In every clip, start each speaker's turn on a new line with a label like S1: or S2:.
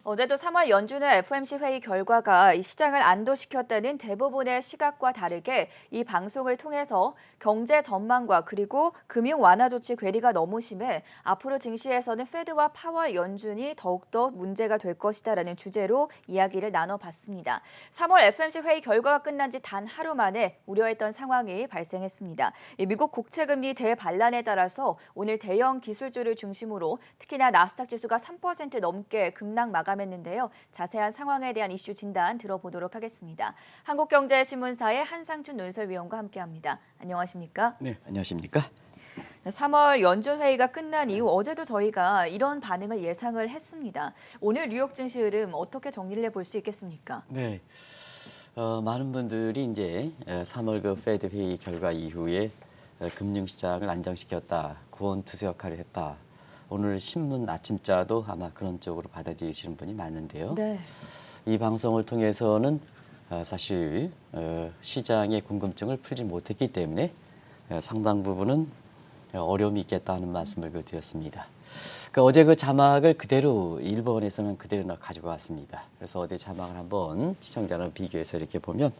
S1: 어제도 3월 연준의 FOMC 회의 결과가 이 시장을 안도시켰다는 대부분의 시각과 다르게 이 방송을 통해서 경제 전망과 그리고 금융 완화 조치 괴리가 너무 심해 앞으로 증시에서는 페드와 파월 연준이 더욱더 문제가 될 것이다라는 주제로 이야기를 나눠봤습니다. 3월 FOMC 회의 결과가 끝난 지 단 하루 만에 우려했던 상황이 발생했습니다. 미국 국채금리 대반란에 따라서 오늘 대형 기술주를 중심으로 특히나 나스닥 지수가 3% 넘게 급락 마감했는데요. 자세한 상황에 대한 이슈 진단 들어보도록 하겠습니다. 한국경제신문사의 한상춘 논설위원과 함께합니다. 안녕하십니까?
S2: 네, 안녕하십니까?
S1: 3월 연준 회의가 끝난 이후 어제도 저희가 이런 반응을 예상을 했습니다. 오늘 뉴욕 증시 흐름 어떻게 정리를 해볼 수 있겠습니까?
S2: 네, 많은 분들이 이제 3월 그 페드 회의 결과 이후에 금융시장을 안정시켰다, 구원투수 역할을 했다. 오늘 신문 아침자도 아마 그런 쪽으로 받아들이시는 분이 많은데요.
S1: 네.
S2: 이 방송을 통해서는 사실 시장의 궁금증을 풀지 못했기 때문에 상당 부분은 어려움이 있겠다는 말씀을 드렸습니다. 어제 그 자막을 그대로 일본에서는 그대로 가지고 왔습니다. 그래서 어제 자막을 한번 시청자랑 비교해서 이렇게 보면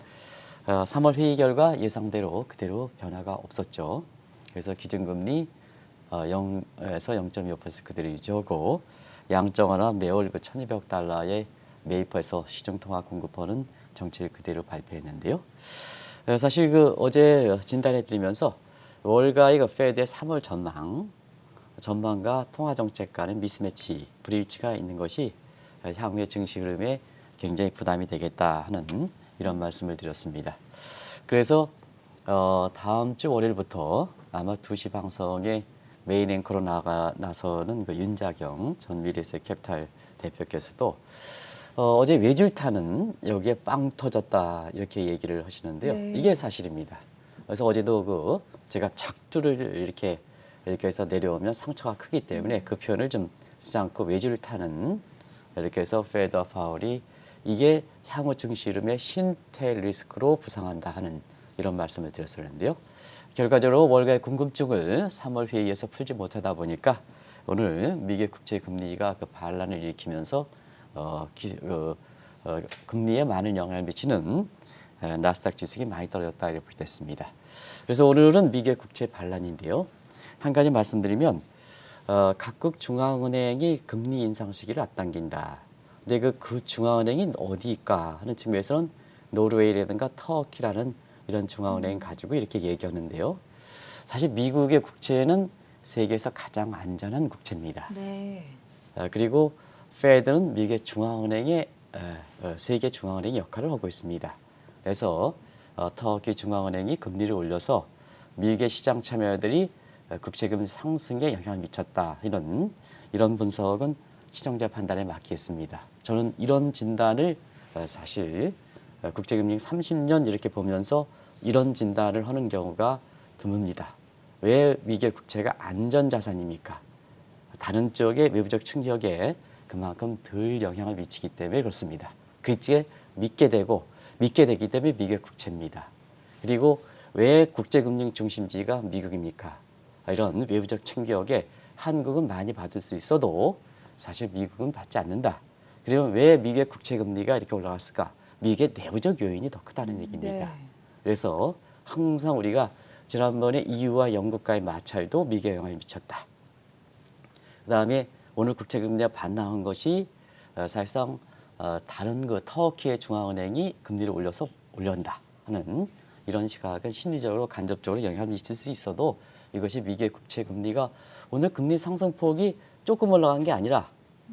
S2: 3월 회의 결과 예상대로 그대로 변화가 없었죠. 그래서 기준금리 0에서 0.25% 그대로 유지하고 양적 완화 매월 그 1,200달러의 매입해서 시중통화 공급하는 정책을 그대로 발표했는데요. 사실 그 어제 진단해드리면서 월가의 그 페드의 3월 전망과 통화정책 간의 미스매치, 불일치가 있는 것이 향후의 증시 흐름에 굉장히 부담이 되겠다 하는 이런 말씀을 드렸습니다. 그래서 다음 주 월요일부터 아마 2시 방송에 메인 앵커로 나서는 그 윤자경 전 미래에셋 캐피탈 대표께서도 어제 외줄타는 여기에 빵 터졌다 이렇게 얘기를 하시는데요.
S1: 네.
S2: 이게 사실입니다. 그래서 어제도 그 제가 작두를 이렇게 해서 내려오면 상처가 크기 때문에 그 표현을 좀 쓰지 않고 외줄을 타는 이렇게 해서 페드와 파월이 이게 향후 증시 흐름의 신태 리스크로 부상한다 하는 이런 말씀을 드렸었는데요. 결과적으로 월가의 궁금증을 3월 회의에서 풀지 못하다 보니까 오늘 미국 국채 금리가 그 반란을 일으키면서 금리에 많은 영향을 미치는 나스닥 지수가 많이 떨어졌다 이렇게 됐습니다. 그래서 오늘은 미국 국채 반란인데요. 한 가지 말씀드리면 각국 중앙은행이 금리 인상 시기를 앞당긴다. 근데 그 중앙은행이 어디일까 하는 측면에서는 노르웨이라든가 터키라는 이런 중앙은행 가지고 이렇게 얘기하는데요. 사실 미국의 국채는 세계에서 가장 안전한 국채입니다.
S1: 네.
S2: 그리고 페드는 미국의 중앙은행의 세계 중앙은행의 역할을 하고 있습니다. 그래서 터키 중앙은행이 금리를 올려서 미국의 시장 참여자들이 국채금리 상승에 영향을 미쳤다. 이런 분석은 시청자 판단에 맡기겠습니다. 저는 이런 진단을 사실 국제금리 30년 이렇게 보면서 이런 진단을 하는 경우가 드뭅니다. 왜 미국 국채가 안전자산입니까? 다른 쪽의 외부적 충격에 그만큼 덜 영향을 미치기 때문에 그렇습니다. 그렇게 믿게 되기 때문에 미국 국채입니다. 그리고 왜 국제금융 중심지가 미국입니까? 이런 외부적 충격에 한국은 많이 받을 수 있어도 사실 미국은 받지 않는다. 그러면 왜 미국의 국채금리가 이렇게 올라갔을까? 미국의 내부적 요인이 더 크다는 얘기입니다.
S1: 네.
S2: 그래서 항상 우리가 지난번에 EU와 영국과의 마찰도 미국에 영향을 미쳤다. 그다음에 오늘 국채금리가 반등한 것이 사실상 다른 그 터키의 중앙은행이 금리를 올려온다 하는 이런 시각은 심리적으로 간접적으로 영향을 미칠 수 있어도 이것이 미국의 국채금리가 오늘 금리 상승폭이 조금 올라간 게 아니라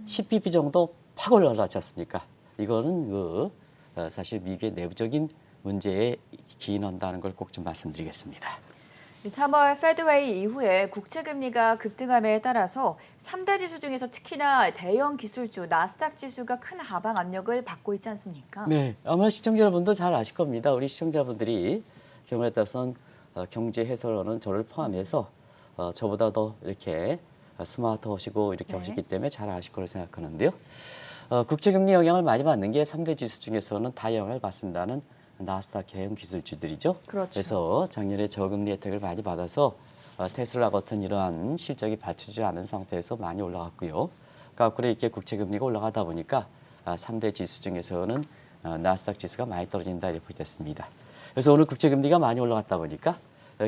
S2: 10bp 정도 팍 올라갔지 않습니까? 이거는 사실 미국의 내부적인 문제에 기인한다는 걸 꼭 좀 말씀드리겠습니다.
S1: 3월 페드웨이 이후에 국채금리가 급등함에 따라서 3대 지수 중에서 특히나 대형 기술주 나스닥 지수가 큰 하방 압력을 받고 있지 않습니까?
S2: 네, 아마 시청자 여러분도 잘 아실 겁니다. 우리 시청자분들이 경우에 따라서는 경제 해설원은 저를 포함해서 저보다 더 이렇게 스마트하시고 이렇게
S1: 네.
S2: 하시기 때문에 잘 아실 거라 생각하는데요. 국채금리 영향을 많이 받는 게 3대 지수 중에서는 다 영향을 받습니다는 나스닥 대형 기술주들이죠.
S1: 그렇죠.
S2: 그래서 작년에 저금리 혜택을 많이 받아서 테슬라 같은 이러한 실적이 받쳐주지 않은 상태에서 많이 올라갔고요. 거꾸로 이렇게 국채금리가 올라가다 보니까 3대 지수 중에서는 나스닥 지수가 많이 떨어진다 이렇게 보겠습니다. 그래서 오늘 국채금리가 많이 올라갔다 보니까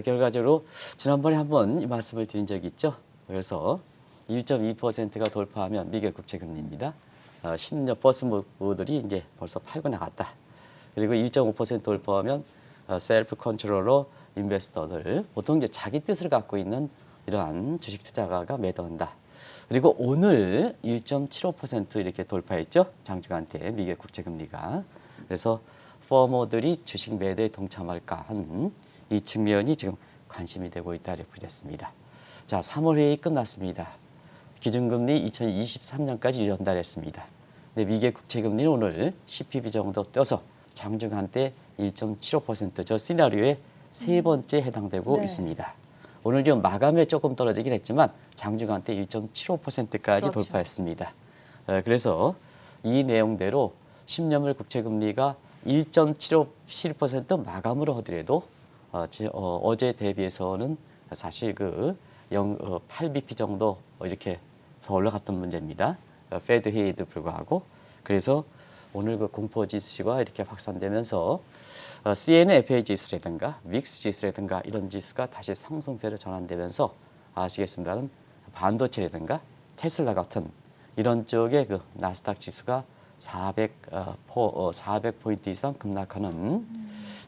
S2: 결과적으로 지난번에 한번 이 말씀을 드린 적이 있죠. 그래서 1.2%가 돌파하면 미국 국채금리입니다. 10년 버스모들이 이제 벌써 팔고 나갔다. 그리고 1.5% 돌파하면 셀프 컨트롤러 인베스터들 보통 이제 자기 뜻을 갖고 있는 이러한 주식 투자가가 매도한다. 그리고 오늘 1.75% 이렇게 돌파했죠. 장중한테 미국 국채금리가. 그래서 퍼머들이 주식 매도에 동참할까 하는 이 측면이 지금 관심이 되고 있다 이렇게 보겠습니다. 자, 3월 회의 끝났습니다. 기준금리 2023년까지 연달했습니다. 근데 미국 국채금리는 오늘 10pb 정도 떠서 장중한때 1.75% 저 시나리오에 세 번째 해당되고 있습니다. 오늘 좀 마감에 조금 떨어지긴 했지만 장중한때 1.75%까지
S1: 그렇죠.
S2: 돌파했습니다. 그래서 이 내용대로 10년물 국채금리가 1.75% 마감으로 하더라도 어제 대비해서는 사실 8bp 정도 이렇게 더 올라갔던 문제입니다. 페드 회의에도 불구하고. 그래서 오늘 공포 지수가 이렇게 확산되면서 CNFA 지수라든가 윅스 지수라든가 이런 지수가 다시 상승세로 전환되면서 아시겠습니다는 반도체라든가 테슬라 같은 이런 쪽에 나스닥 지수가 400포인트 이상 급락하는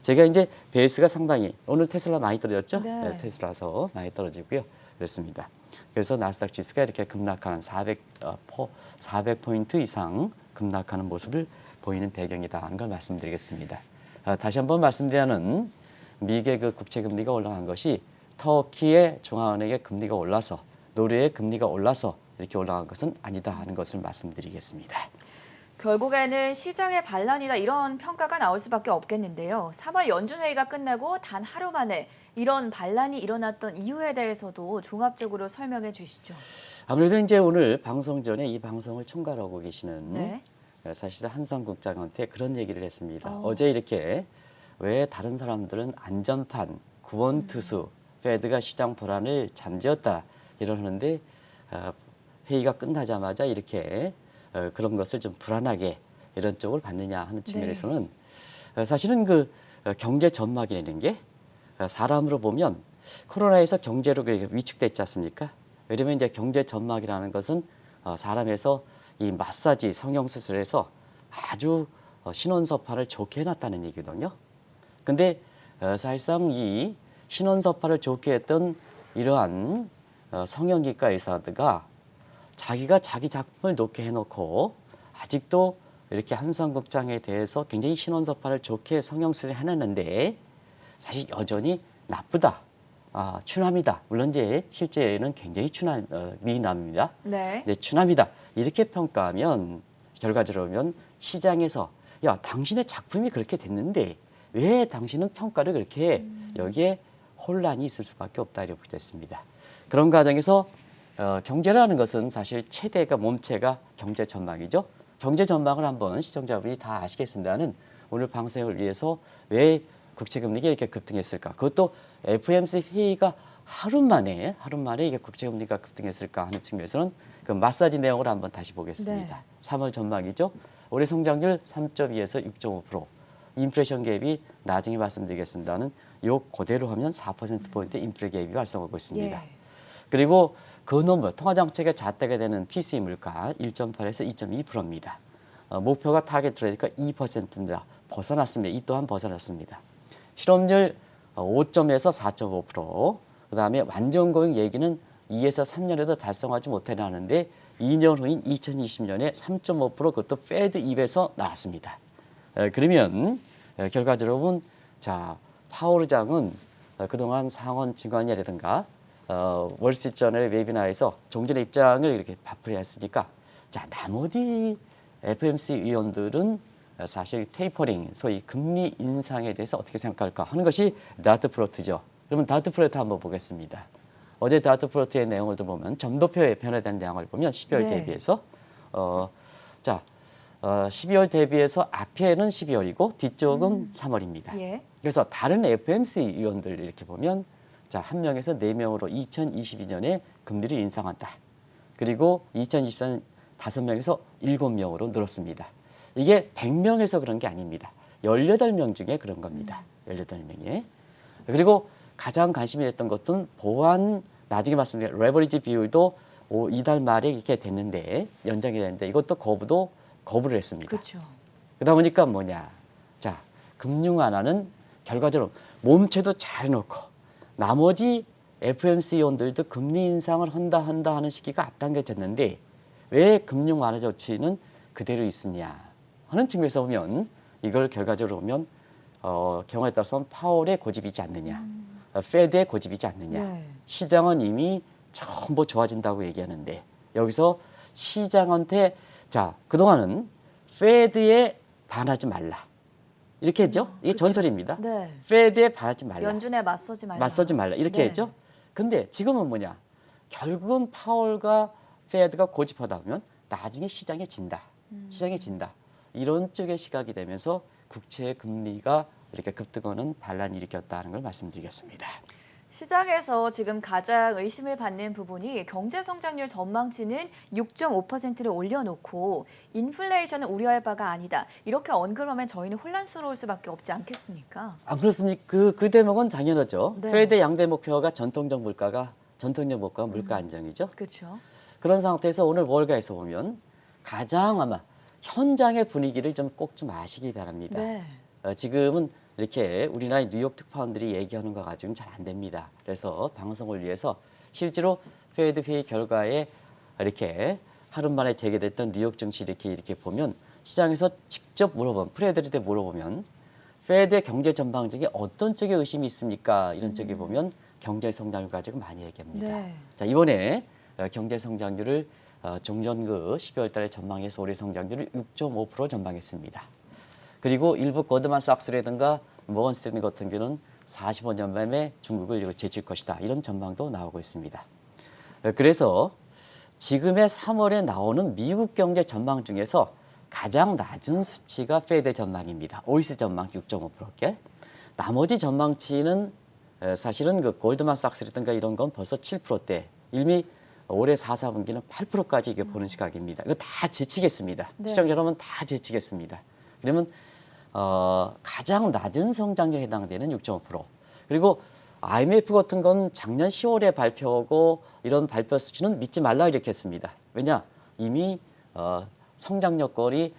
S2: 제가 이제 베이스가 상당히 오늘 테슬라 많이 떨어졌죠?
S1: 네.
S2: 테슬라서 많이 떨어지고요. 그렇습니다. 그래서 나스닥 지수가 이렇게 급락하는 400포인트 이상 급락하는 모습을 보이는 배경이다 하는 걸 말씀드리겠습니다. 다시 한번 말씀드리는 미국의 국채금리가 올라간 것이 터키의 중앙은행의 금리가 올라서 노르웨이의 금리가 올라서 이렇게 올라간 것은 아니다 하는 것을 말씀드리겠습니다.
S1: 결국에는 시장의 반란이다 이런 평가가 나올 수밖에 없겠는데요. 3월 연준회의가 끝나고 단 하루 만에 이런 반란이 일어났던 이유에 대해서도 종합적으로 설명해 주시죠.
S2: 아무래도 이제 오늘 방송 전에 이 방송을 총괄하고 계시는
S1: 네.
S2: 사실상 한상국장한테 그런 얘기를 했습니다. 어제 이렇게 왜 다른 사람들은 안전판, 구원투수, 페드가 시장 불안을 잠재웠다 이러는데 회의가 끝나자마자 이렇게 그런 것을 좀 불안하게 이런 쪽을 받느냐 하는 측면에서는 사실은 경제 전망이라는 게 사람으로 보면 코로나에서 경제로 위축됐지 않습니까? 왜냐면 이제 경제 전망이라는 것은 사람에서 이 마사지, 성형수술에서 아주 신원서파를 좋게 해놨다는 얘기거든요. 근데 사실상 이 신원서파를 좋게 했던 이러한 성형외과 의사가 자기가 자기 작품을 놓게 해놓고 아직도 이렇게 한상국장에 대해서 굉장히 신원서파를 좋게 성형수술을 해놨는데 사실 여전히 나쁘다. 추남이다. 물론 이제 실제는 굉장히 미남입니다.
S1: 네.
S2: 네, 추남이다. 이렇게 평가하면 결과적으로 보면 시장에서 야, 당신의 작품이 그렇게 됐는데 왜 당신은 평가를 그렇게 해? 여기에 혼란이 있을 수밖에 없다 이렇게 보겠습니다. 그런 과정에서 경제라는 것은 사실 최대가 몸체가 경제 전망이죠. 경제 전망을 한번 시청자분이 다 아시겠습니다는 오늘 방송을 위해서 왜 국채금리가 이렇게 급등했을까? 그것도 FOMC 회의가 하루 만에 이게 국채금리가 급등했을까 하는 측면에서는 그 마사지 내용을 한번 다시 보겠습니다.
S1: 네.
S2: 3월 전망이죠. 올해 성장률 3.2에서 6.5%. 인플레이션 갭이 나중에 말씀드리겠습니다는 요 그대로 하면 4%포인트 인플레 갭이 발생하고 있습니다.
S1: 예.
S2: 그리고 그 넘어 통화정책의 잣대가 되는 PCE 물가 1.8에서 2.2%입니다. 목표가 타겟트라니까 2%입니다. 벗어났습니다. 이 또한 벗어났습니다. 실업률 5.에서 4.5%. 그다음에 완전 고용 얘기는 2에서 3년에도 달성하지 못해나는데 2년 후인 2020년에 3.5% 그것도 페드 입에서 나왔습니다. 그러면 결과적으로 보면 자 파월 의장은 그동안 상원 증언이라든가 월스트리트저널 웨비나에서 종전의 입장을 이렇게 발표했으니까 자 나머지 FOMC 위원들은 사실 테이퍼링, 소위 금리 인상에 대해서 어떻게 생각할까 하는 것이 다트 프로트죠. 그러면 다트 프로트 한번 보겠습니다. 어제 다트 프로트의 내용을 보면 점도표에 변화된 내용을 보면 12월
S1: 네.
S2: 대비해서 12월 대비해서 앞에는 12월이고 뒤쪽은 3월입니다.
S1: 예.
S2: 그래서 다른 FOMC 위원들 이렇게 보면 자, 1명에서 4명으로 2022년에 금리를 인상한다. 그리고 2023년 5명에서 7명으로 늘었습니다. 이게 100명에서 그런 게 아닙니다. 18명 중에 그런 겁니다. 18명에. 그리고 가장 관심이 됐던 것은 보안, 나중에 말씀드린 레버리지 비율도 이달 말에 이렇게 됐는데, 연장이 됐는데 이것도 거부를 했습니다.
S1: 그렇죠.
S2: 그러다 보니까 뭐냐. 자, 금융 완화는 결과적으로 몸체도 잘 해놓고 나머지 FOMC 의원들도 금리 인상을 한다 하는 시기가 앞당겨졌는데 왜 금융 완화 조치는 그대로 있으냐 하는 측면에서 보면 이걸 결과적으로 보면 경우에 따라서는 파월의 고집이지 않느냐, 페드의 고집이지 않느냐.
S1: 네.
S2: 시장은 이미 전부 좋아진다고 얘기하는데 여기서 시장한테 자 그동안은 페드에 반하지 말라 이렇게 했죠. 이게
S1: 그렇죠.
S2: 전설입니다.
S1: 네.
S2: 페드에 반하지 말라.
S1: 연준에 맞서지 말라.
S2: 이렇게
S1: 네.
S2: 했죠. 근데 지금은 뭐냐? 결국은 파월과 페드가 고집하다 보면 나중에 시장에 진다. 시장에 진다. 이런 쪽의 시각이 되면서 국채 금리가 이렇게 급등하는 반란을 일으켰다는 걸 말씀드리겠습니다.
S1: 시장에서 지금 가장 의심을 받는 부분이 경제 성장률 전망치는 6.5%를 올려놓고 인플레이션을 우려할 바가 아니다. 이렇게 언급하면 저희는 혼란스러울 수밖에 없지 않겠습니까?
S2: 안 그렇습니까? 그 대목은 당연하죠.
S1: 네.
S2: 페드 양대 목표가 전통적 물가 물가 안정이죠.
S1: 그렇죠.
S2: 그런 상태에서 오늘 월가에서 보면 가장 아마 현장의 분위기를 꼭 좀 아시기 바랍니다.
S1: 네.
S2: 지금은 이렇게 우리나라의 뉴욕 특파원들이 얘기하는 거 가지고는 잘 안 됩니다. 그래서 방송을 위해서 실제로 페드 회의 결과에 이렇게 하루 만에 재개됐던 뉴욕 증시 이렇게 보면 시장에서 직접 프레드한테 물어보면 페드의 경제 전망 중에 어떤 쪽에 의심이 있습니까? 이런 쪽에 보면 경제 성장률 가지고 많이 얘기합니다.
S1: 네.
S2: 자, 이번에 경제 성장률을 종전그 12월 달에 전망해서 올해 성장률을 6.5% 전망했습니다. 그리고 일부 고드만삭스라든가 모건 스탠리 같은 경우는 45년 만에 중국을 제칠 것이다. 이런 전망도 나오고 있습니다. 그래서 지금의 3월에 나오는 미국 경제 전망 중에서 가장 낮은 수치가 페드 전망입니다. OECD 전망 6.5%게. 나머지 전망치는 사실은 그 골드만삭스라든가 이런 건 벌써 7%대. 이미 올해 4분기는 8%까지 이게 보는 시각입니다. 이거 다 제치겠습니다.
S1: 네.
S2: 시청 여러분 다 제치겠습니다. 그러면 가장 낮은 성장률에 해당되는 6.5%. 그리고 IMF 같은 건 작년 10월에 발표하고 이런 발표 수치는 믿지 말라 이렇게 했습니다. 왜냐? 이미 성장 여건이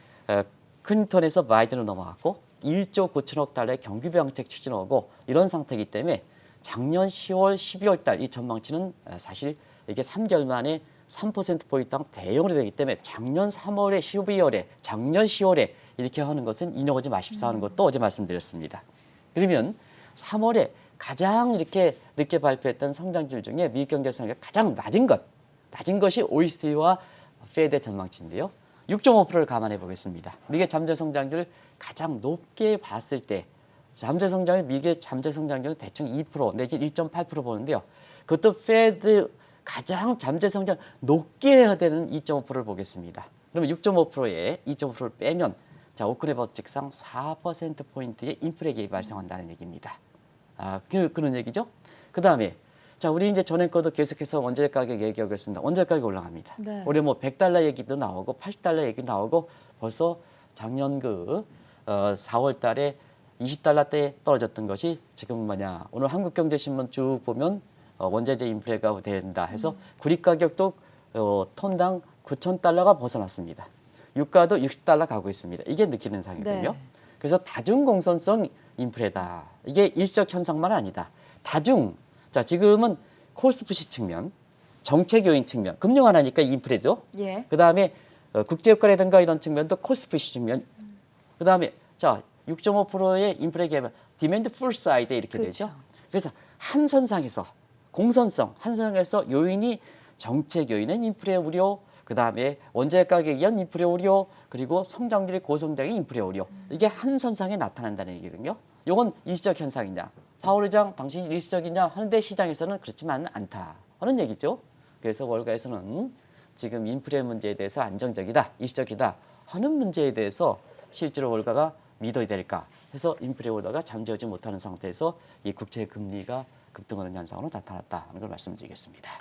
S2: 클린턴에서 바이든으로 넘어갔고 1조 9천억 달러의 경기부양책 추진하고 이런 상태이기 때문에 작년 10월, 12월 달 이 전망치는 사실 이게 3개월 만에 3%포인트 대형으로 되기 때문에 작년 3월에 12월에 작년 10월에 이렇게 하는 것은 인용하지 마십사 하는 것도 어제 말씀드렸습니다. 그러면 3월에 가장 이렇게 늦게 발표했던 성장률 중에 미국 경제 성장률이 가장 낮은 것이 OECD와 페드의 전망치인데요. 6.5%를 감안해 보겠습니다. 미국의 잠재 성장률 가장 높게 봤을 때 미국의 잠재 성장률은 대충 2% 내지 1.8% 보는데요. 그것도 페드 가장 잠재 성장 높게 해야 되는 2.5%를 보겠습니다. 그러면 6.5%에 2.5%를 빼면 자, 오크네 법칙상 4%포인트의 인플레 개입이 발생한다는 얘기입니다. 그런 얘기죠. 그 다음에 자, 우리 이제 전에 거도 계속해서 원자재 가격 얘기하겠습니다. 원자재 가격이 올라갑니다.
S1: 네.
S2: 올해 뭐 100달러 얘기도 나오고 80달러 얘기도 나오고 벌써 작년 4월 달에 20달러대에 떨어졌던 것이 지금 오늘 한국경제신문 쭉 보면 원자재 인플레가 된다 해서 구리 가격도 톤당 9,000달러가 벗어났습니다. 유가도 60달러 가고 있습니다. 이게 느끼는 상이거든요.
S1: 네.
S2: 그래서 다중공선성 인플레다. 이게 일시적 현상만 아니다. 자, 지금은 코스트푸시 측면, 정책 요인 측면, 금융 완화니까 인플레도.
S1: 예.
S2: 그다음에 국제유가라든가 이런 측면도 코스트푸시 측면. 그다음에 자, 6.5%의 인플레 개발, 디맨드 풀 사이드 이렇게
S1: 그렇죠.
S2: 되죠. 그래서 한 선상에서 요인이 정책 요인은 인플레 우려, 그다음에 원자재 가격에 의한 인플레 우려, 그리고 성장률의 고성장의 인플레 우려. 이게 한 선상에 나타난다는 얘기거든요. 이건 일시적 현상이냐? 파월 의장 당신이 일시적이냐 하는데 시장에서는 그렇지만 않다 하는 얘기죠. 그래서 월가에서는 지금 인플레 문제에 대해서 안정적이다, 일시적이다 하는 문제에 대해서 실제로 월가가 믿어야 될까 해서 인플레 오더가 잠재우지 못하는 상태에서 이 국채 금리가 급등하는 현상으로 나타났다는 걸 말씀드리겠습니다.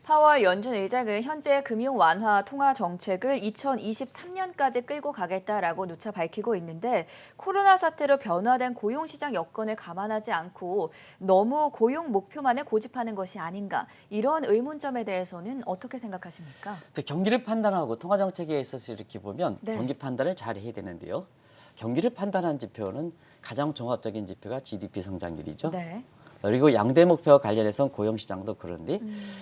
S1: 파월 연준 의장은 현재 금융 완화 통화 정책을 2023년까지 끌고 가겠다라고 누차 밝히고 있는데 코로나 사태로 변화된 고용 시장 여건을 감안하지 않고 너무 고용 목표만을 고집하는 것이 아닌가 이런 의문점에 대해서는 어떻게 생각하십니까?
S2: 경기를 판단하고 통화 정책에 있어서 이렇게 보면
S1: 네.
S2: 경기 판단을 잘 해야 되는데요. 경기를 판단한 지표는 가장 종합적인 지표가 GDP 성장률이죠.
S1: 네.
S2: 그리고 양대 목표와 관련해서는 고용시장도 그런데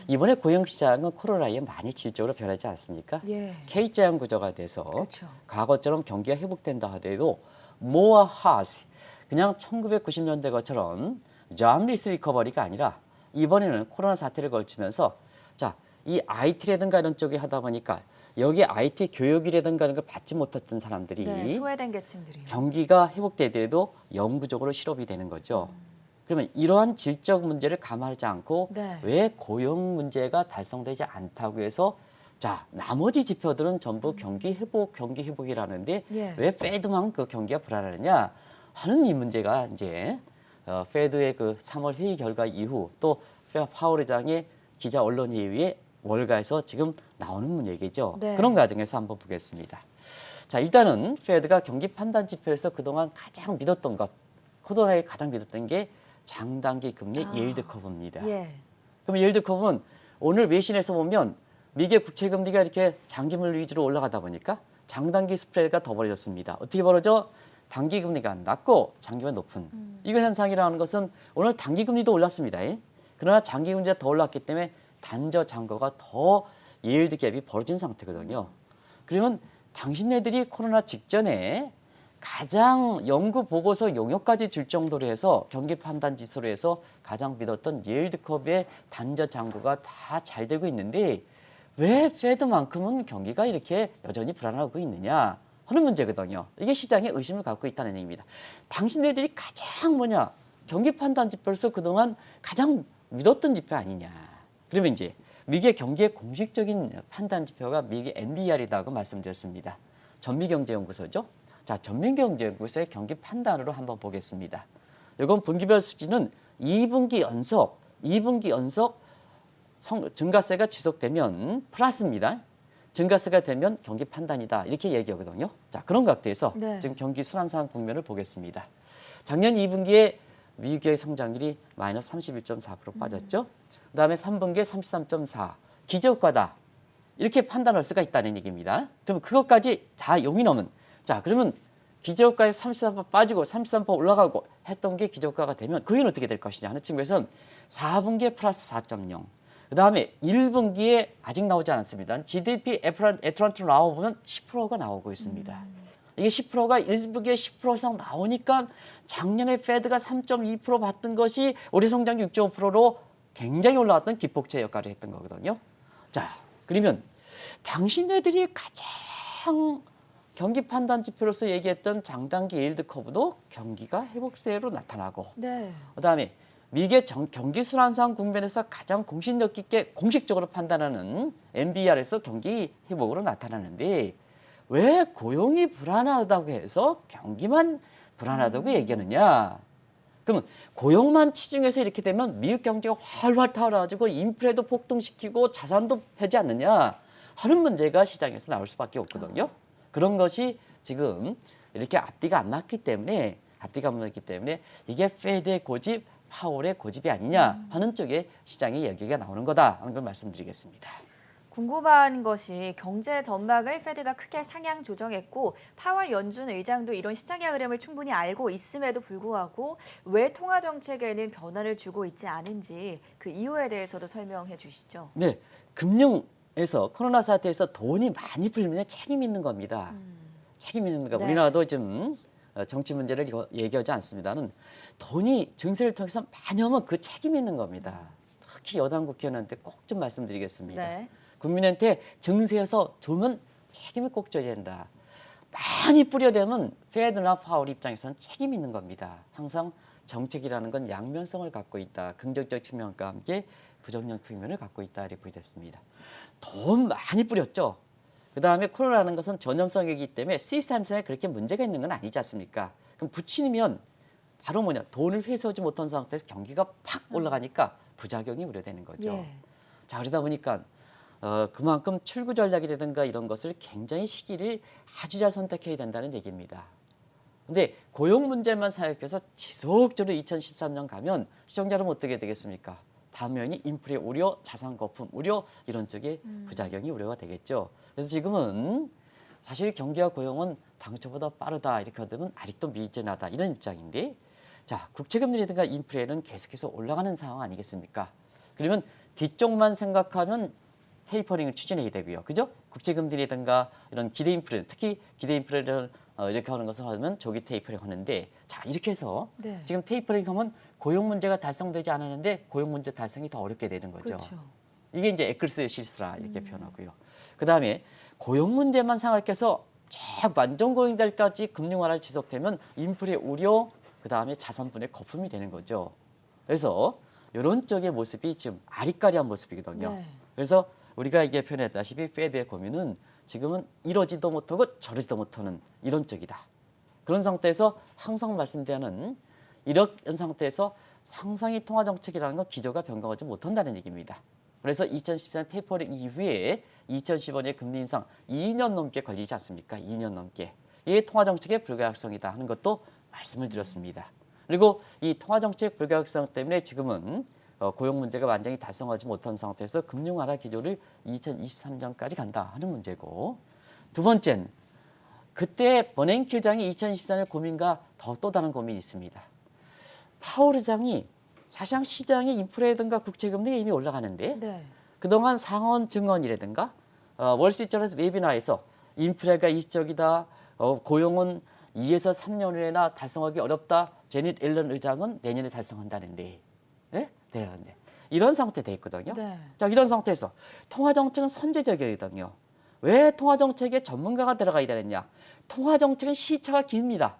S2: 이번에 고용시장은 코로나에 많이 질적으로 변하지 않습니까?
S1: 예.
S2: K자형 구조가 돼서
S1: 그렇죠.
S2: 과거처럼 경기가 회복된다 하더라도 more has 그냥 1990년대 것처럼 jobless recovery가 아니라 이번에는 코로나 사태를 걸치면서 자, 이 IT라든가 이런 쪽에 하다 보니까 여기 IT 교육이라든가 이런 걸 받지 못했던 사람들이
S1: 네, 소외된 계층들이요.
S2: 경기가 회복되더라도 영구적으로 실업이 되는 거죠. 그러면 이러한 질적 문제를 감안하지 않고
S1: 네.
S2: 왜 고용 문제가 달성되지 않다고 해서 자 나머지 지표들은 전부 경기 회복이라는데
S1: 예.
S2: 왜 페드만 그 경기가 불안하느냐 하는 이 문제가 이제 페드의 그 3월 회의 결과 이후 또 파월 의장의 기자 언론회의에 월가에서 지금 나오는 얘기죠.
S1: 네.
S2: 그런 과정에서 한번 보겠습니다. 자 일단은 페드가 경기 판단 지표에서 그동안 가장 믿었던 것 코로나에 가장 믿었던 게 장단기 금리 yield 커브입니다.
S1: 예.
S2: 그럼 yield 커브는 오늘 외신에서 보면 미국 국채 금리가 이렇게 장기물 위주로 올라가다 보니까 장단기 스프레드가 더 벌어졌습니다. 어떻게 벌어져? 단기 금리가 낮고 장기가 높은 이거 현상이라는 것은 오늘 단기 금리도 올랐습니다. 그러나 장기 금리가 더 올랐기 때문에 단저 잔고가 더 yield 갭이 벌어진 상태거든요. 그러면 당신네들이 코로나 직전에 가장 연구 보고서 용역까지 줄 정도로 해서 경기 판단 지수로 해서 가장 믿었던 yield 컵의 단저 잔고가 다 잘 되고 있는데 왜 페드만큼은 경기가 이렇게 여전히 불안하고 있느냐 하는 문제거든요. 이게 시장에 의심을 갖고 있다는 얘기입니다. 당신네들이 가장 경기 판단 지표로서 그동안 가장 믿었던 지표 아니냐. 그러면 이제 미국의 경기의 공식적인 판단 지표가 미국의 NBR이라고 말씀드렸습니다. 전미경제연구소죠. 자, 전민경제연구소의 경기 판단으로 한번 보겠습니다. 이건 분기별 수치는 2분기 연속 증가세가 지속되면 플러스입니다. 증가세가 되면 경기 판단이다 이렇게 얘기하거든요. 자, 그런 각도에서
S1: 네.
S2: 지금 경기 순환상 국면을 보겠습니다. 작년 2분기에 미국의 성장률이 마이너스 31.4% 빠졌죠. 그다음에 3분기에 33.4 기저효과다 이렇게 판단할 수가 있다는 얘기입니다. 그럼 그것까지 다 용이 넘은 자 그러면 기저효과에 33% 빠지고 33% 올라가고 했던 게 기저효과가 되면 그 이후는 어떻게 될 것이냐 하는 측면에서는 4분기에 플러스 4.0 그다음에 1분기에 아직 나오지 않았습니다. GDP 애트란트 나와보면 10%가 나오고 있습니다. 이게 10%가 1분기에 10% 이상 나오니까 작년에 페드가 3.2% 받던 것이 올해 성장률 6.5%로 굉장히 올라왔던 기폭제 역할을 했던 거거든요. 자, 그러면 당신네들이 가장 경기 판단 지표로서 얘기했던 장단기 yield 커브도 경기가 회복세로 나타나고
S1: 네.
S2: 그다음에 미국의 경기 순환상 국면에서 가장 공신력 있게 공식적으로 판단하는 NBR에서 경기 회복으로 나타나는데 왜 고용이 불안하다고 해서 경기만 불안하다고 얘기하느냐? 그러면 고용만 치중해서 이렇게 되면 미국 경제가 활활 타올라가지고 인플레도 폭등시키고 자산도 펴지 않느냐 하는 문제가 시장에서 나올 수밖에 없거든요. 그런 것이 지금 이렇게 앞뒤가 안 맞기 때문에 이게 페드의 고집, 파월의 고집이 아니냐 하는 쪽에 시장의 얘기가 나오는 거다 하는 걸 말씀드리겠습니다.
S1: 궁금한 것이 경제 전망을 페드가 크게 상향 조정했고 파월 연준 의장도 이런 시장의 흐름을 충분히 알고 있음에도 불구하고 왜 통화 정책에는 변화를 주고 있지 않은지 그 이유에 대해서도 설명해 주시죠.
S2: 네, 금융에서 코로나 사태에서 돈이 많이 풀리면 책임 있는 겁니다. 책임 있는 겁니다.
S1: 네.
S2: 우리나라도 좀 정치 문제를 얘기하지 않습니다는 돈이 증세를 통해서 많이 오면 그 책임 있는 겁니다. 특히 여당 국회의원한테 꼭 좀 말씀드리겠습니다.
S1: 네.
S2: 국민한테 증세에서 두면 책임을 꼭 져야 된다. 많이 뿌려대면 페드나 파월 입장에서는 책임 있는 겁니다. 항상 정책이라는 건 양면성을 갖고 있다. 긍정적 측면과 함께 부정적 측면을 갖고 있다. 이렇게 보여졌습니다. 돈 많이 뿌렸죠. 그다음에 코로나라는 것은 전염성이기 때문에 시스템상에 그렇게 문제가 있는 건 아니지 않습니까? 그럼 붙이면 바로 돈을 회수하지 못한 상태에서 경기가 팍 올라가니까 부작용이 우려되는 거죠.
S1: 예.
S2: 자, 그러다 보니까 그만큼 출구 전략이라든가 이런 것을 굉장히 시기를 아주 잘 선택해야 된다는 얘기입니다. 근데 고용 문제만 생각해서 지속적으로 2013년 가면 시청자 여러분 어떻게 되겠습니까? 당연히 인플레 우려, 자산 거품 우려 이런 쪽에 부작용이 우려가 되겠죠. 그래서 지금은 사실 경기와 고용은 당초보다 빠르다 이렇게 하면 아직도 미진하다 이런 입장인데, 자, 국채금리라든가 인플레는 계속해서 올라가는 상황 아니겠습니까? 그러면 뒤쪽만 생각하면 테이퍼링을 추진해야 되고요. 그죠? 국채금리라든가 이런 기대 인플레, 특히 기대 인플레를 이렇게 하는 것을 하면 조기 테이퍼링 하는데, 자, 이렇게 해서
S1: 네.
S2: 지금 테이퍼링 하면 고용 문제가 달성되지 않았는데 고용 문제 달성이 더 어렵게 되는 거죠.
S1: 그렇죠.
S2: 이게 이제 에클스의 실수라 이렇게 표현하고요. 그다음에 고용 문제만 생각해서 쫙 완전 고용달까지 금융화를 지속되면 인플레 우려, 그다음에 자산분의 거품이 되는 거죠. 그래서 이런 쪽의 모습이 지금 아리까리한 모습이거든요.
S1: 네.
S2: 그래서 우리가 이게 표현했다시피 페드의 고민은 지금은 이러지도 못하고 저러지도 못하는 이런 쪽이다. 그런 상태에서 항상 말씀드리는 이런 상태에서 상상이 통화정책이라는 건 기조가 변경하지 못한다는 얘기입니다. 그래서 2014년 테이퍼링 이후에 2015년의 금리 인상 2년 넘게 걸리지 않습니까? 2년 넘게. 이게 통화정책의 불가역성이다 하는 것도 말씀을 드렸습니다. 그리고 이 통화정책 불가역성 때문에 지금은 고용 문제가 완전히 달성하지 못한 상태에서 금융 완화 기조를 2023년까지 간다 하는 문제고, 두 번째는 그때 버냉키 의장이 2024년 고민과 또 다른 고민이 있습니다. 파월 의장이 사실상 시장의 인플레라든가 국채금리가 이미 올라가는데
S1: 네.
S2: 그동안 상원 증언이라든가 월스트리트저널에서 웨비나에서 인플레가 이쪽이다, 고용은 2에서 3년 후에나 달성하기 어렵다, 제닛 옐런 의장은 내년에 달성한다는데, 예? 내려간대. 이런 상태 돼 있거든요.
S1: 네.
S2: 자, 이런 상태에서 통화정책은 선제적이거든요. 왜 통화정책에 전문가가 들어가야 되느냐? 통화정책은 시차가 깁니다.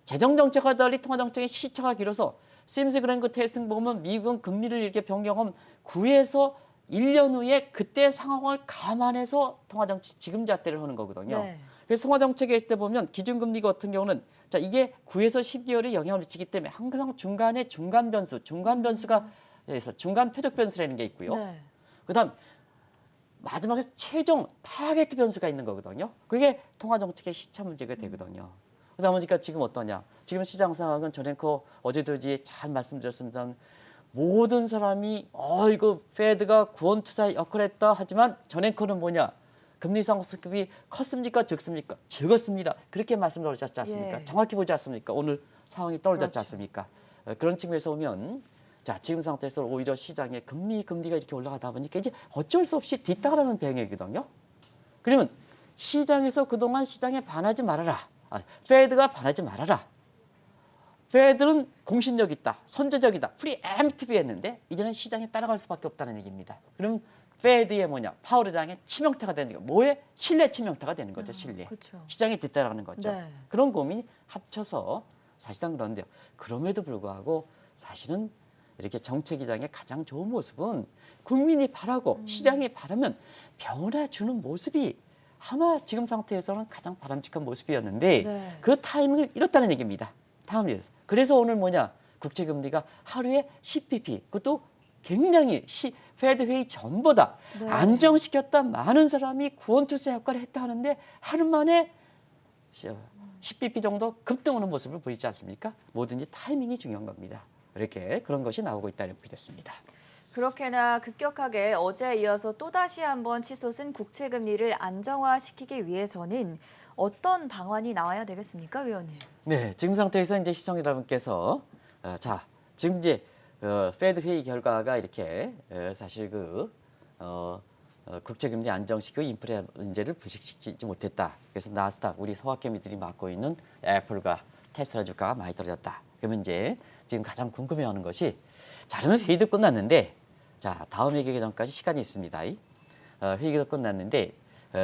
S2: 재정정책과 달리 통화정책의 시차가 길어서 심스 그랭크 테스팅 보면 미국은 금리를 이렇게 변경하면 9에서 1년 후에 그때 상황을 감안해서 통화정책 지금 잣대를 하는 거거든요.
S1: 네.
S2: 그래서 통화정책에 있을 때 보면 기준금리 같은 경우는 자, 이게 9에서 12월에 영향을 미치기 때문에 항상 중간에 중간 변수가 있어 중간 표적 변수라는 게 있고요.
S1: 네.
S2: 그다음 마지막에 최종 타겟 변수가 있는 거거든요. 그게 통화정책의 시차 문제가 되거든요. 그러다 보니까 지금 어떠냐? 지금 시장 상황은 전앵커 어제도 잘 말씀드렸습니다. 모든 사람이 이거 페드가 구원 투자 역할을 했다 하지만 전앵커는 뭐냐? 금리 상승급이 컸습니까? 적습니까? 적었습니다. 그렇게 말씀을 하셨지 않습니까?
S1: 예.
S2: 정확히 보지 않습니까? 오늘 상황이 떨어졌지
S1: 그렇죠.
S2: 않습니까? 그런 측면에서 보면 자, 지금 상태에서 오히려 시장에 금리가 이렇게 올라가다 보니까 이제 어쩔 수 없이 뒤따라는 병이거든요. 그러면 시장에서 그동안 시장에 반하지 말아라. 페드가 반하지 말아라. 페드는 공신력 있다, 선제적이다, 프리엠프티브했는데 이제는 시장에 따라갈 수밖에 없다는 얘기입니다. 그럼 페드의 파월 의장의 치명타가 되는 거, 뭐에 신뢰 치명타가 되는 거죠, 신뢰.
S1: 그렇죠.
S2: 시장에 뒤따라가는 거죠.
S1: 네.
S2: 그런 고민이 합쳐서 사실상 그런데요. 그럼에도 불구하고 사실은 이렇게 정책위장의 가장 좋은 모습은 국민이 바라고 시장이 바라면 변화 주는 모습이 아마 지금 상태에서는 가장 바람직한 모습이었는데
S1: 네.
S2: 그 타이밍을 잃었다는 얘기입니다. 그래서 오늘 국채금리가 하루에 10bp, 그것도 굉장히 페드 회의 전보다
S1: 네.
S2: 안정시켰다, 많은 사람이 구원투자 효과를 했다 하는데 하루 만에 10bp 정도 급등하는 모습을 보이지 않습니까? 뭐든지 타이밍이 중요한 겁니다. 이렇게 그런 것이 나오고 있다는 표현이 됐습니다.
S1: 그렇게나 급격하게 어제에 이어서 또다시 한번 치솟은 국채금리를 안정화시키기 위해서는 어떤 방안이 나와야 되겠습니까, 위원님?
S2: 네, 지금 상태에서 이제 시청자 여러분께서 지금 이제 페드 회의 결과가 이렇게 사실 국채금리 안정시키고 인플레 문제를 부식시키지 못했다. 그래서 나스닥 우리 서학개미들이 맡고 있는 애플과 테슬라 주가가 많이 떨어졌다. 그러면 이제 지금 가장 궁금해하는 것이 자, 그러면 회의도 끝났는데 자, 다음 얘기 전까지 시간이 있습니다. 회의가 끝났는데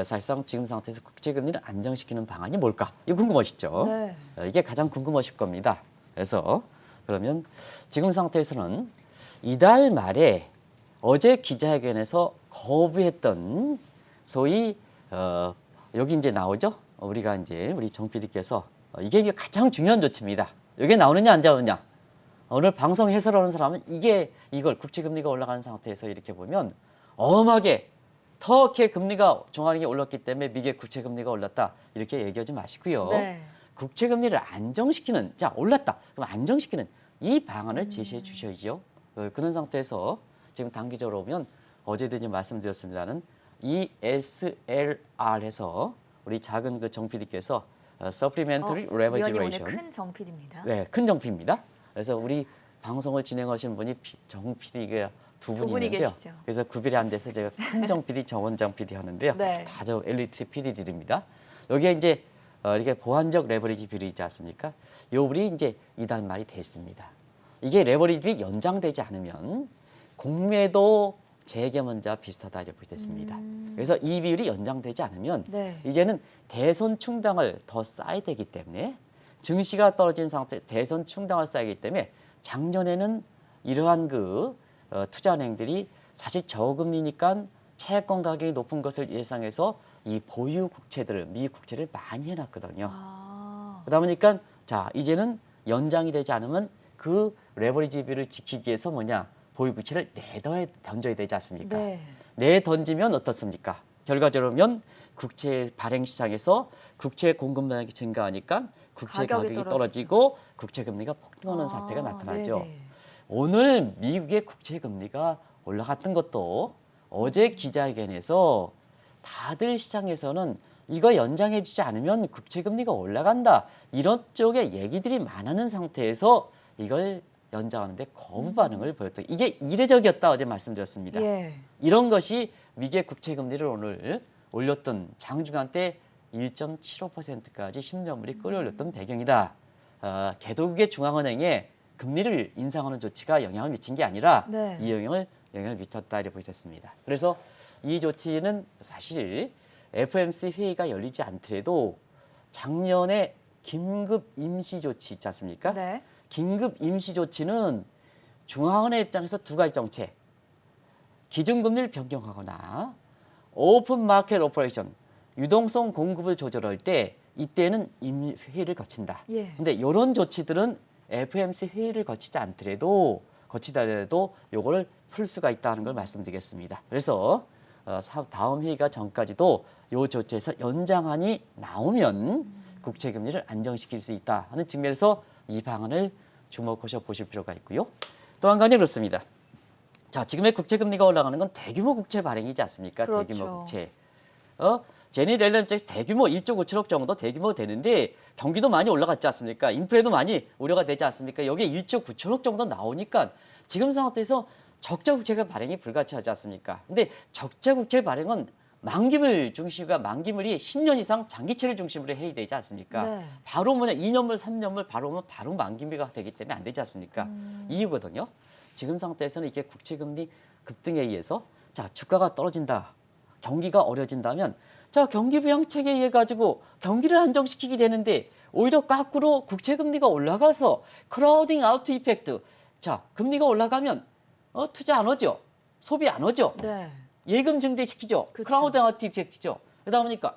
S2: 사실상 지금 상태에서 국채금리를 안정시키는 방안이 뭘까? 이거 궁금하시죠?
S1: 네.
S2: 이게 가장 궁금하실 겁니다. 그래서 그러면 지금 상태에서는 이달 말에 어제 기자회견에서 거부했던 소위 여기 이제 나오죠? 우리가 이제 우리 정 PD께서 이게 가장 중요한 조치입니다. 이게 나오느냐 안 나오느냐? 오늘 방송 해설하는 사람은 이걸 국채금리가 올라가는 상태에서 이렇게 보면 엄하게 터키의 금리가 중앙은행이 올랐기 때문에 미국의 국채 금리가 올랐다 이렇게 얘기하지 마시고요.
S1: 네.
S2: 국채 금리를 안정시키는 자 올랐다 그럼 안정시키는 이 방안을 제시해 주셔야죠. 그런 상태에서 지금 단기적으로 보면 어제도 이제 말씀드렸습니다는 이 SLR에서 우리 작은 그 정 PD께서 Supplementary Leverage
S1: 위원님 오늘
S2: Ratio
S1: 큰 정필입니다.
S2: 네, 큰 정 PD입니다. 그래서 우리 방송을 진행하시는 분이 정 PD가 두 분이
S1: 분이
S2: 있는데요.
S1: 계시죠.
S2: 그래서 구별이 안 돼서 제가 큰 정 PD, 정원장 PD 하는데요.
S1: 네.
S2: 다 저 엘리트 PD들입니다. 여기에 이제 이렇게 보완적 레버리지 비율이 있지 않습니까? 요 비율이 이제 이달 말이 됐습니다. 이게 레버리지 비율이 연장되지 않으면 공매도 재개문자 비슷하다 이렇게 됐습니다. 그래서 이 비율이 연장되지 않으면
S1: 네.
S2: 이제는 대손 충당을 더 쌓아야 되기 때문에 증시가 떨어진 상태 대손 충당을 쌓이기 때문에 작년에는 이러한 그 투자은행들이 사실 저금리니까 채권 가격이 높은 것을 예상해서 이 보유 국채들을 미국 국채를 많이 해놨거든요. 그러다 보니까 자 이제는 연장이 되지 않으면 그 레버리지 비율을 지키기 위해서 뭐냐 보유 국채를 던져야 되지 않습니까?
S1: 네.
S2: 던지면 어떻습니까? 결과적으로 보면 국채 발행 시장에서 국채 공급량이 증가하니까 국채 가격이 떨어지고 국채 금리가 폭등하는 사태가 나타나죠.
S1: 네네.
S2: 오늘 미국의 국채 금리가 올라갔던 것도 어제 기자회견에서 다들 시장에서는 이거 연장해주지 않으면 국채 금리가 올라간다 이런 쪽의 얘기들이 많은 상태에서 이걸 연장하는데 거부 반응을 보였던 이게 이례적이었다 어제 말씀드렸습니다.
S1: 예.
S2: 이런 것이 미국의 국채 금리를 오늘 올렸던 장중한 때 1.75%까지 10년물이 끌어올렸던 배경이다. 개도국의 중앙은행에 금리를 인상하는 조치가 영향을 미친 게 아니라
S1: 네.
S2: 이 영향을 미쳤다 이렇게 보셨습니다. 그래서 이 조치는 사실 FOMC 회의가 열리지 않더라도 작년에 긴급 임시 조치 있지 않습니까?
S1: 네.
S2: 긴급 임시 조치는 중앙은행 입장에서 두 가지 정책, 기준금리를 변경하거나 오픈 마켓 오퍼레이션, 유동성 공급을 조절할 때 이때는 회의를 거친다.
S1: 예.
S2: 근데 이런 조치들은 FOMC 회의를 거치지 않더라도 요거를 풀 수가 있다는 걸 말씀드리겠습니다. 그래서 다음 회의가 전까지도 요 조치에서 연장안이 나오면 국채 금리를 안정시킬 수 있다 하는 측면에서 이 방안을 주목하셔 보실 필요가 있고요. 또 한 가지 그렇습니다. 자, 지금의 국채 금리가 올라가는 건 대규모 국채 발행이지 않습니까?
S1: 그렇죠.
S2: 대규모 국채. 제니 렐런 입장에서 대규모 1조 9천억 정도 대규모 되는데 경기도 많이 올라갔지 않습니까? 인플레도 많이 우려가 되지 않습니까? 여기에 1조 9천억 정도 나오니까 지금 상태에서 적자 국채가 발행이 불가피하지 않습니까? 근데 적자 국채 발행은 만기물 중심과 만기물이 10년 이상 장기채를 중심으로 해야 되지 않습니까?
S1: 네.
S2: 바로 뭐냐 2년물, 3년물 바로 오면 바로 만기물가 되기 때문에 안 되지 않습니까? 이유거든요. 지금 상태에서는 이게 국채 금리 급등에 의해서 자 주가가 떨어진다, 경기가 어려진다면 자 경기 부양책에 의해 가지고 경기를 안정시키게 되는데 오히려 거꾸로 국채 금리가 올라가서 크라우딩 아웃 이펙트. 자 금리가 올라가면 투자 안 하죠, 소비 안 하죠.
S1: 네.
S2: 예금 증대시키죠.
S1: 그쵸.
S2: 크라우드 아웃 이펙트죠. 그러다 보니까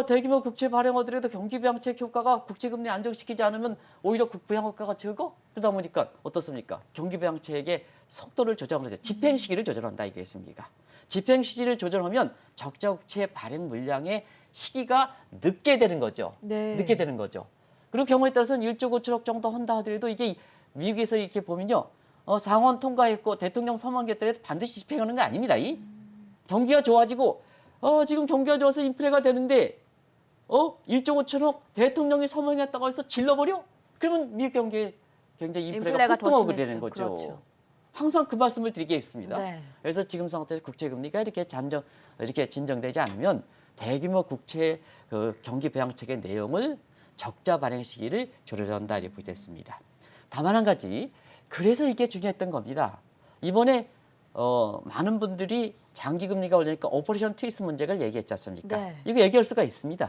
S2: 대규모 국채 발행하더라도 경기 부양책 효과가 국채 금리 안정시키지 않으면 오히려 부양 효과가 적어. 그러다 보니까 어떻습니까? 경기 부양책의 속도를 조정하죠. 집행 시기를 조절한다 이거겠습니까? 집행 시기를 조절하면 적자 국채 발행 물량의 시기가 늦게 되는 거죠.
S1: 네.
S2: 늦게 되는 거죠. 그리고 경우에 따라서는 1조 5천억 정도 한다 하더라도 이게 미국에서 이렇게 보면요. 상원 통과했고 대통령 선언했더라도 반드시 집행하는 거 아닙니다. 경기가 좋아지고 지금 경기가 좋아서 인플레가 되는데 1조 5천억 대통령이 서명했다고 해서 질러버려? 그러면 미국 경제 굉장히 인플레가 폭등하게 되는 거죠.
S1: 그렇죠.
S2: 항상 그 말씀을 드리겠습니다.
S1: 네.
S2: 그래서 지금 상태에서 국채 금리가 이렇게 진정되지 않으면 대규모 국채 경기 부양책의 내용을 적자 발행 시기를 조절한다 이렇게 보겠습니다. 다만 한 가지 그래서 이게 중요했던 겁니다. 이번에 많은 분들이 장기 금리가 올리니까 오퍼레이션 트위스트 문제를 얘기했지 않습니까?
S1: 네.
S2: 이거 얘기할 수가 있습니다.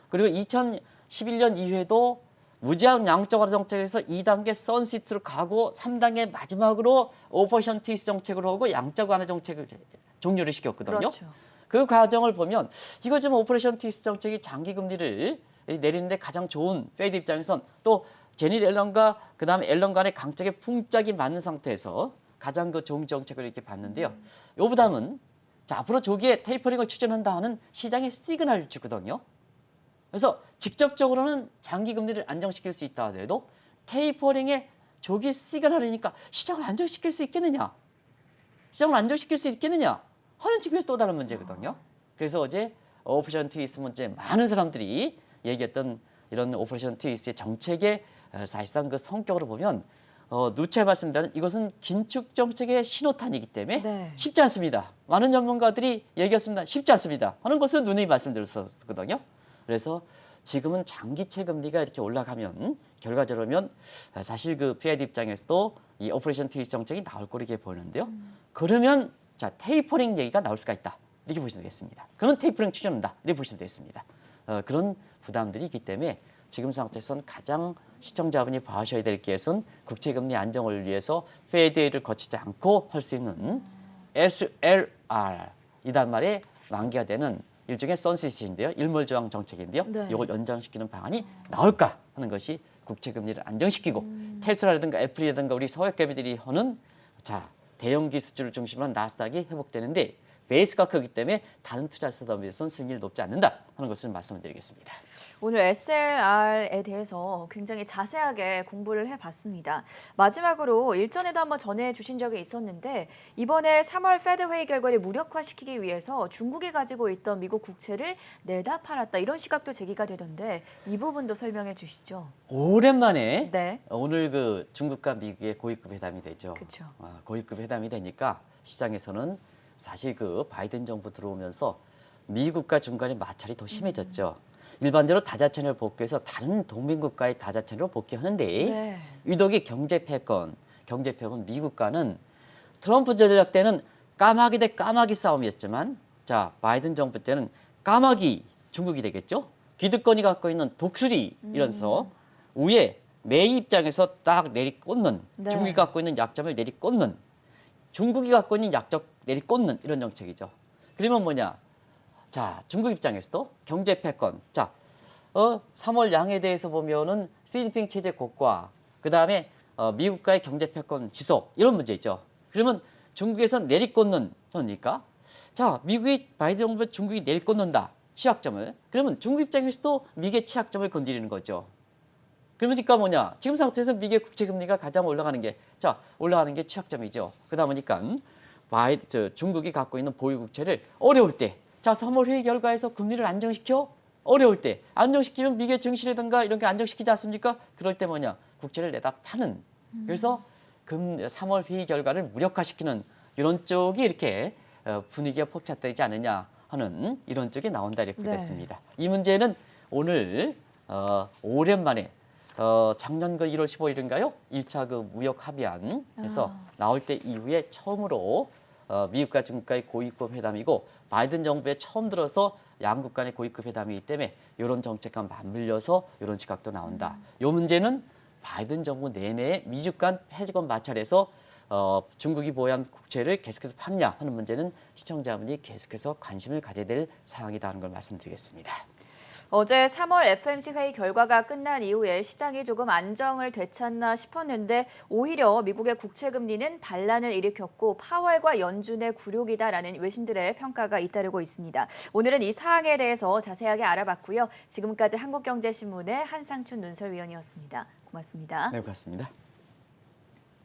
S2: 그리고 2011년 이후에도 무제한 양적 완화 정책에서 2단계 선시트로 가고 3단계 마지막으로 오퍼레이션 트위스트 정책으로 하고 양적 완화 정책을 종료를 시켰거든요.
S1: 그렇죠.
S2: 그 과정을 보면 이걸 좀 오퍼레이션 트위스트 정책이 장기 금리를 내리는데 가장 좋은 페드 입장에선 또 제니 앨런과 그다음에 앨런 간의 강적의 풍짝이 맞는 상태에서 가장 좋은 정책을 이렇게 봤는데요. 요보다는 자, 앞으로 조기에 테이퍼링을 추진한다 하는 시장의 시그널을 주거든요. 그래서 직접적으로는 장기 금리를 안정시킬 수 있다 하더라도 테이퍼링의 조기 시그널이니까 시장을 안정시킬 수 있겠느냐? 시장을 안정시킬 수 있겠느냐? 하는 측면에서 또 다른 문제거든요. 그래서 어제 오퍼레이션 트위스트 문제 많은 사람들이 얘기했던 이런 오퍼레이션 트위스트의 정책의 사실상 그 성격으로 보면 누차 말씀드린 이것은 긴축 정책의 신호탄이기 때문에
S1: 네.
S2: 쉽지 않습니다. 많은 전문가들이 얘기했습니다. 쉽지 않습니다. 하는 것을 누누이 말씀드렸었거든요. 그래서 지금은 장기채 금리가 이렇게 올라가면 결과적으로면 사실 그 피해드 입장에서도 이 오퍼레이션 트위스트 정책이 나올 거리게 보이는데요. 그러면 자 테이퍼링 얘기가 나올 수가 있다. 이렇게 보시면 되겠습니다. 그러면 테이퍼링 추진한다. 이렇게 보시면 되겠습니다. 그런 부담들이 있기 때문에 지금 상태에서는 가장 시청자분이 봐셔야 될 것은 국채금리 안정을 위해서 페드를 거치지 않고 할 수 있는 SLR 이단 말에 만기가 되는 일종의 선셋인데요. 일몰조항 정책인데요.
S1: 네.
S2: 이걸 연장시키는 방안이 나올까 하는 것이 국채금리를 안정시키고 테슬라라든가 애플이라든가 우리 서학개미들이 하는 자 대형 기술주를 중심으로 한 나스닥이 회복되는데 베이스가 크기 때문에 다른 투자자들에 비해서는 수익률이 높지 않는다 하는 것을 말씀을 드리겠습니다.
S1: 오늘 SLR에 대해서 굉장히 자세하게 공부를 해봤습니다. 마지막으로 일전에도 한번 전해주신 적이 있었는데 이번에 3월 페드 회의 결과를 무력화시키기 위해서 중국이 가지고 있던 미국 국채를 내다 팔았다 이런 시각도 제기가 되던데 이 부분도 설명해 주시죠.
S2: 오랜만에
S1: 네.
S2: 오늘 그 중국과 미국의 고위급 회담이 되죠.
S1: 그렇죠.
S2: 고위급 회담이 되니까 시장에서는 사실 그 바이든 정부 들어오면서 미국과 중간의 마찰이 더 심해졌죠. 일반적으로 다자채널 복귀해서 다른 동맹국가의 다자채널로 복귀하는데
S1: 네.
S2: 유독이 경제 패권 미국과는 트럼프 전략 때는 까마귀 대 까마귀 싸움이었지만 자 바이든 정부 때는 까마귀 중국이 되겠죠. 기득권이 갖고 있는 독수리 이러면서 위에 매 입장에서 딱 내리꽂는
S1: 네.
S2: 중국이 갖고 있는 약점을 내리꽂는 중국이 갖고 있는 약점 내리꽂는 이런 정책이죠. 그러면 뭐냐? 자, 중국 입장에서도 경제 패권. 자, 3월 양에 대해서 보면은 시진핑 체제 고과, 그 다음에 미국과의 경제 패권 지속 이런 문제 있죠. 그러면 중국에서 내리꽂는 저니까 자, 미국이 바이든 정부 중국이 내리꽂는다 취약점을. 그러면 중국 입장에서도 미국의 취약점을 건드리는 거죠. 그러니까 뭐냐? 지금 상태에서 미국의 국채 금리가 가장 올라가는 게 올라가는 게 취약점이죠. 그러다 보니까 중국이 갖고 있는 보유 국채를 어려울 때, 자 3월 회의 결과에서 금리를 안정시켜 어려울 때 안정시키면 미국의 증시라든가 이런 게 안정시키지 않습니까? 그럴 때 뭐냐? 국채를 내다 파는. 그래서 3월 회의 결과를 무력화시키는 이런 쪽이 이렇게 분위기가 폭착되지 않느냐 하는 이런 쪽이 나온다 이렇게 보겠습니다. 이 문제는 오늘 오랜만에 작년 그 1월 15일인가요? 1차 그 무역 합의안에서 나올 때 이후에 처음으로 미국과 중국과의 고위급 회담이고 바이든 정부에 처음 들어서 양국 간의 고위급 회담이기 때문에 이런 정책과 맞물려서 이런 시각도 나온다. 이 문제는 바이든 정부 내내 미중 간 패권 마찰에서 중국이 보유한 국채를 계속해서 파느냐 하는 문제는 시청자분이 계속해서 관심을 가져야 될 사항이다 하는 걸 말씀드리겠습니다.
S1: 어제 3월 FOMC 회의 결과가 끝난 이후에 시장이 조금 안정을 되찾나 싶었는데 오히려 미국의 국채 금리는 반란을 일으켰고 파월과 연준의 굴욕이다라는 외신들의 평가가 잇따르고 있습니다. 오늘은 이 사항에 대해서 자세하게 알아봤고요. 지금까지 한국경제신문의 한상춘 논설위원이었습니다. 고맙습니다.
S2: 네, 고맙습니다.